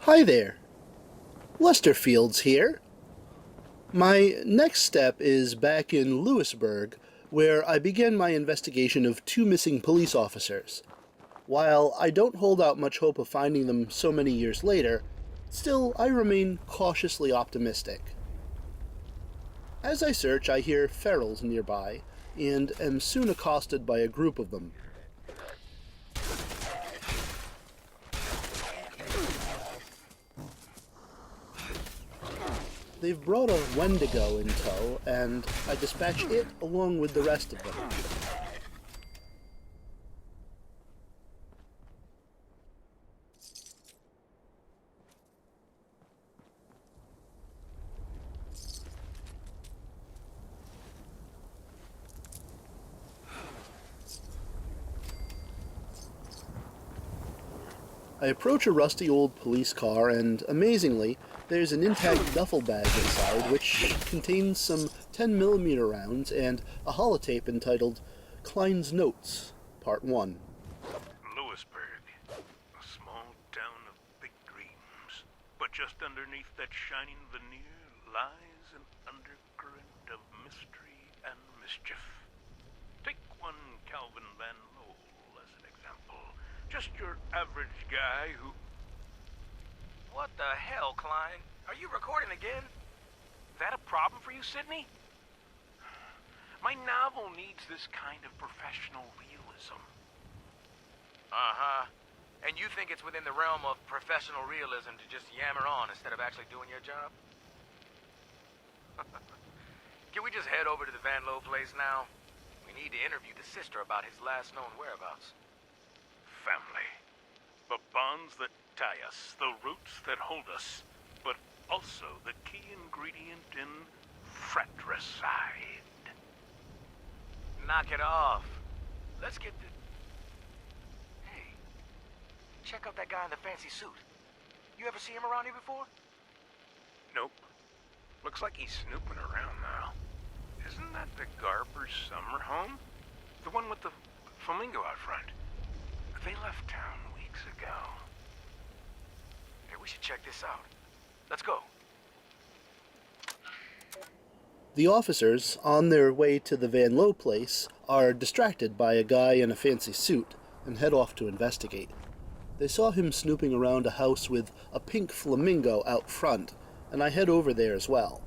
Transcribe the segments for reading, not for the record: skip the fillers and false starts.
Hi there, Lesterfield's here. My next step is back in Lewisburg, where I began my investigation of two missing police officers. While I don't hold out much hope of finding them so many years later, still I remain cautiously optimistic. As I search, I hear ferals nearby, and am soon accosted by a group of them. They've brought a Wendigo in tow, and I dispatch it along with the rest of them. I approach a rusty old police car, and amazingly, there's an intact duffel bag inside which contains some 10mm rounds and a holotape entitled Kleins Notes, Part 1. Lewisburg, a small town of big dreams. But just underneath that shining veneer lies an undercurrent of mystery and mischief. Take one Calvin Van Lowe as an example. Just your average guy who... What the hell, Klein? Are you recording again? That a problem for you, Sydney? My novel needs this kind of professional realism. Uh-huh. And you think it's within the realm of professional realism to just yammer on instead of actually doing your job? Can we just head over to the Van Lowe place now? We need to interview the sister about his last known whereabouts. Family. The bonds that tie us, the roots that hold us, but also the key ingredient in fratricide. Knock it off. Let's get the... Hey, check out that guy in the fancy suit. You ever see him around here before? Nope. Looks like he's snooping around now. Isn't that the Garber's summer home? The one with the flamingo out front? They left town weeks ago. Hey, we should check this out. Let's go. The officers, on their way to the Van Lowe place, are distracted by a guy in a fancy suit and head off to investigate. They saw him snooping around a house with a pink flamingo out front, and I head over there as well.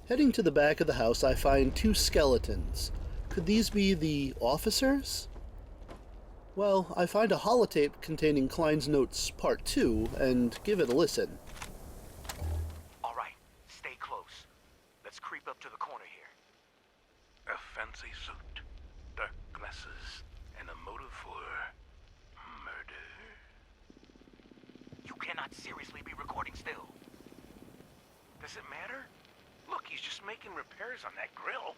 Heading to the back of the house, I find two skeletons. Could these be the officers? Well, I find a holotape containing Kleins Notes Part 2 and give it a listen. All right, stay close. Let's creep up to the corner here. A fancy suit, dark glasses, and a motive for murder. You cannot seriously be recording still. Does it matter? Look, he's just making repairs on that grill.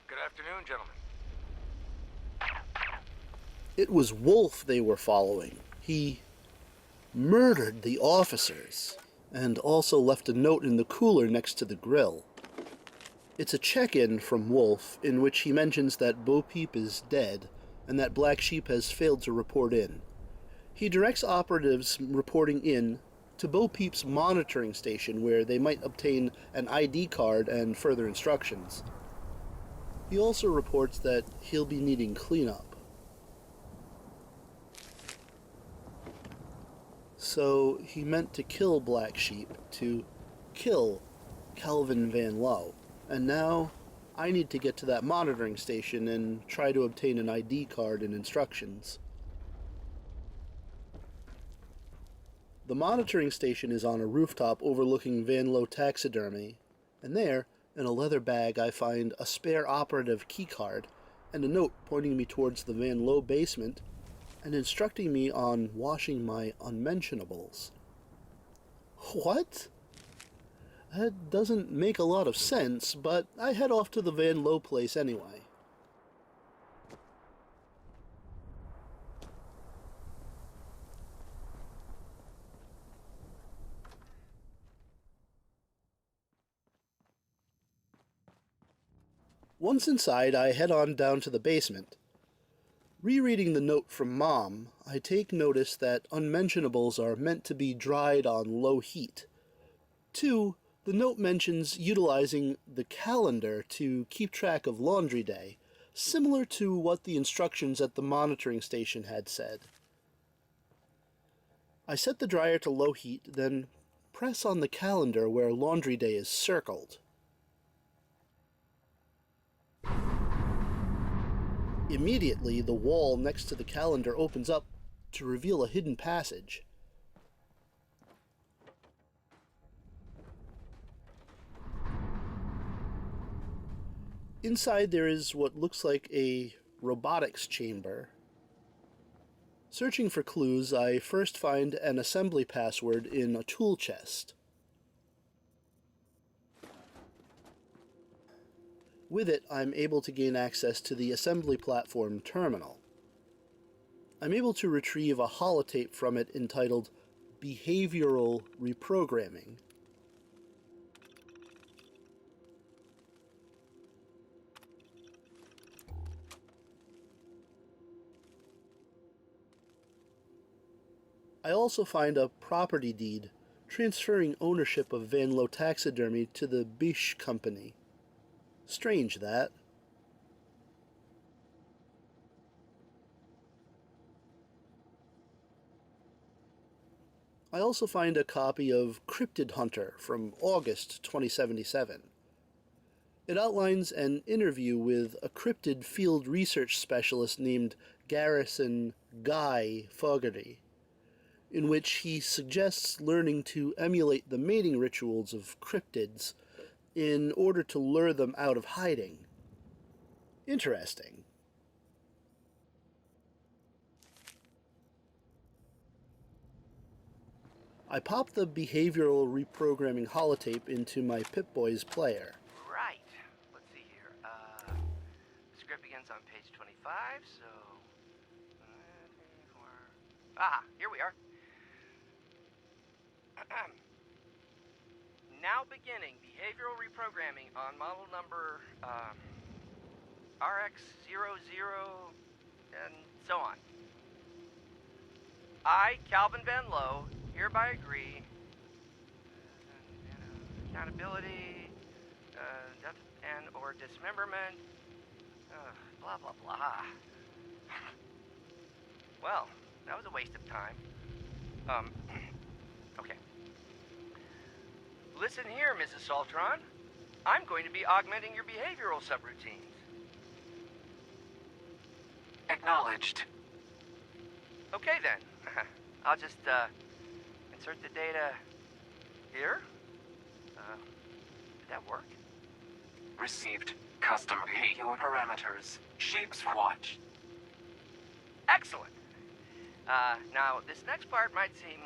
Good afternoon, gentlemen. It was Wolf they were following. He murdered the officers and also left a note in the cooler next to the grill. It's a check-in from Wolf in which he mentions that Bo Peep is dead and that Black Sheep has failed to report in. He directs operatives reporting in to Bo Peep's monitoring station where they might obtain an ID card and further instructions. He also reports that he'll be needing cleanup. So he meant to kill Black Sheep, to kill Calvin Van Lowe, and now I need to get to that monitoring station and try to obtain an ID card and instructions. The monitoring station is on a rooftop overlooking Van Lowe taxidermy, and there, in a leather bag, I find a spare operative keycard and a note pointing me towards the Van Lowe basement and instructing me on washing my unmentionables. What? That doesn't make a lot of sense, but I head off to the Van Lowe place anyway. Once inside, I head on down to the basement. Rereading the note from Mom, I take notice that unmentionables are meant to be dried on low heat. 2, the note mentions utilizing the calendar to keep track of laundry day, similar to what the instructions at the monitoring station had said. I set the dryer to low heat, then press on the calendar where laundry day is circled. Immediately, the wall next to the calendar opens up to reveal a hidden passage. Inside there is what looks like a robotics chamber. Searching for clues, I first find an assembly password in a tool chest. With it, I'm able to gain access to the assembly platform terminal. I'm able to retrieve a holotape from it entitled Behavioral Reprogramming. I also find a property deed transferring ownership of Van Lowe Taxidermy to the Bish Company. Strange, that. I also find a copy of Cryptid Hunter from August 2077. It outlines an interview with a cryptid field research specialist named Garrison Guy Fogarty, in which he suggests learning to emulate the mating rituals of cryptids in order to lure them out of hiding. Interesting. I pop the behavioral reprogramming holotape into my Pip-Boy's player. Right. Let's see here. The script begins on page 25, so... here we are. Now beginning behavioral reprogramming on model number RX00 and so on. I, Calvin Van Lowe, hereby agree. Accountability, death and or dismemberment, blah blah blah. Well, that was a waste of time. Okay. Listen here, Mrs. Saltron. I'm going to be augmenting your behavioral subroutines. Acknowledged. Okay then. I'll just insert the data here. Did that work? Received. Custom behavior parameters. Sheepsquatch. Excellent. Now, this next part might seem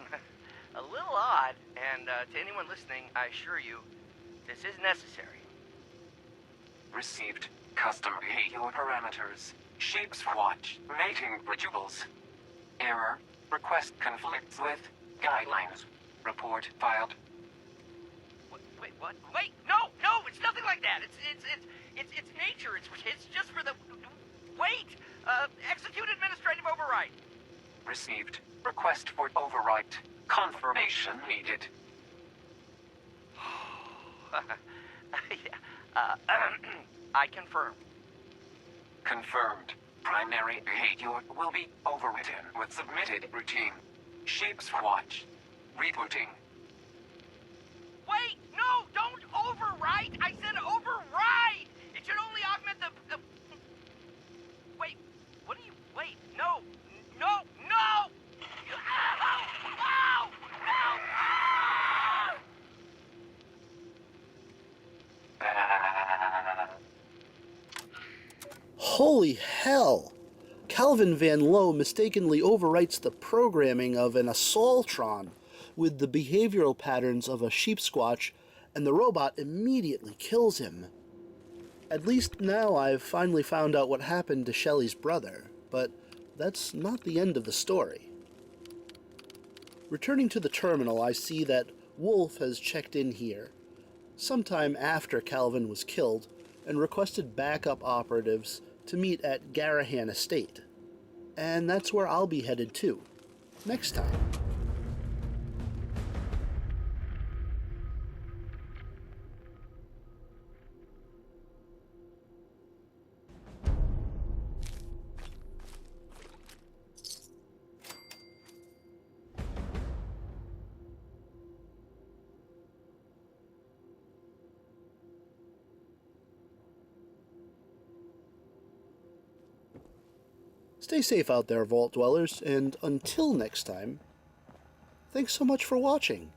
a little odd, and to anyone listening, I assure you, this is necessary. Received. Custom behavior parameters. Sheepsquatch. Mating rituals. Error. Request conflicts with guidelines. Report filed. Wait, what? Wait, no, it's nothing like that. It's nature. It's just for the... Wait! Execute administrative override. Received. Request for overwrite. Confirmation needed. I confirm. Confirmed. Primary behavior will be overwritten with submitted routine. Sheepsquatch. Rebooting. Wait, no, don't overwrite. I said override. It should only augment the... Wait, what do you... Wait, no. Ow! Ow! Holy hell! Calvin Van Lowe mistakenly overwrites the programming of an Assaultron with the behavioral patterns of a Sheepsquatch, and the robot immediately kills him. At least now I've finally found out what happened to Shelley's brother, but that's not the end of the story. Returning to the terminal, I see that Wolf has checked in here, sometime after Calvin was killed, and requested backup operatives to meet at Garahan Estate. And that's where I'll be headed to, next time. Stay safe out there, Vault Dwellers, and until next time, thanks so much for watching.